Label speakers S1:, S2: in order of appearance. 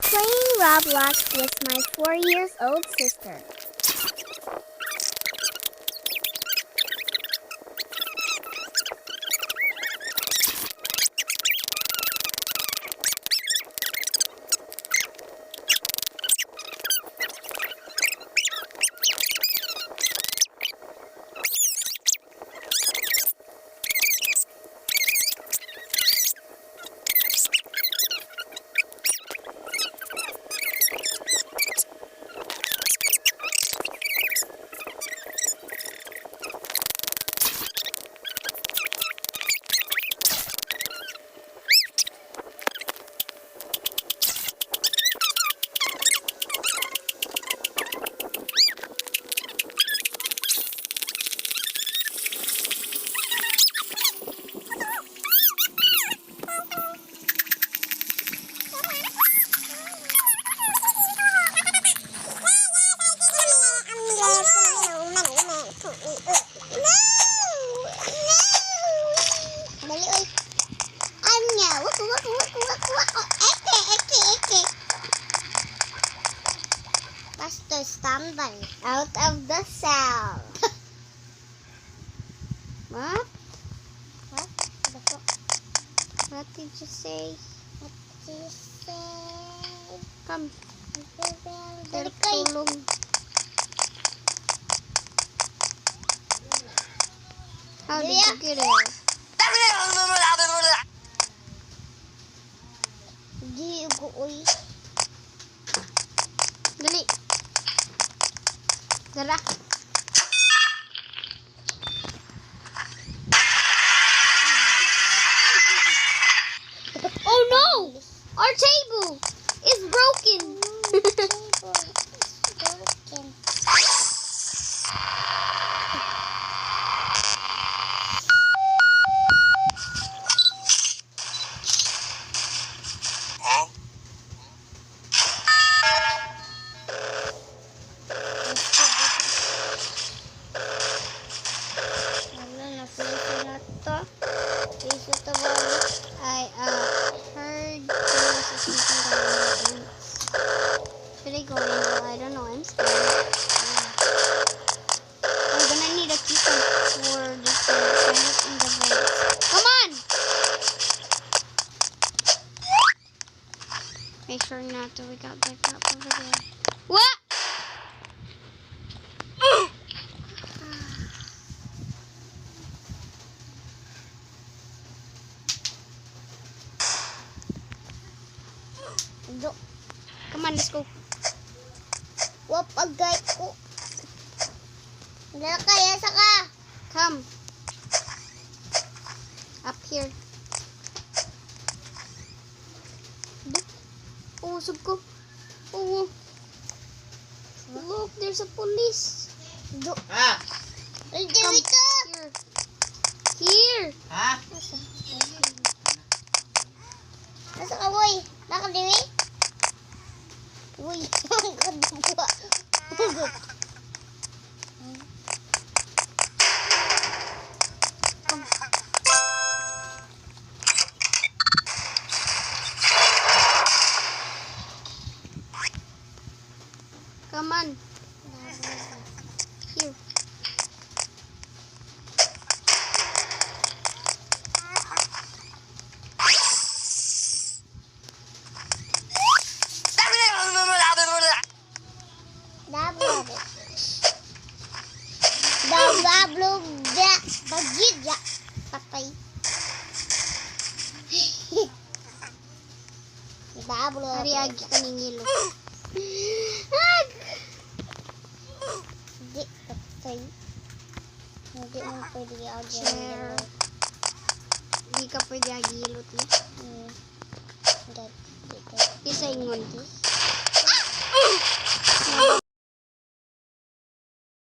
S1: playing Roblox with my 4-year-old sister. Faster standby out of the cell. What? What? What did you say? What did you say? Come. Tulong. How did you get it? Di ko uy. Dali. Dala. Oh no! Our table is broken. I heard there was a sleeping dog. Should I go in? Well, I don't know. I'm scared. I'm gonna need a key for this thing. In the vents. Come on! Make sure not to wake out that crap over there. What? Come on, let's go. Wapagay ko. Dala kaya saka. Come. Up here. Oh, sub ko. Oh. Look, there's a police.
S2: Ah.
S1: Come here. Here.
S2: Ha?
S1: Nasa ka, boy? Nakadiwi? Uy, ang ganda. Come on. Here. Bagidya. Patay. Bablo. Ariagi ka ng ilo. Hindi. Patay. Hindi mo pwede agi. Hindi ka pwede agi ilo. Isa ingon.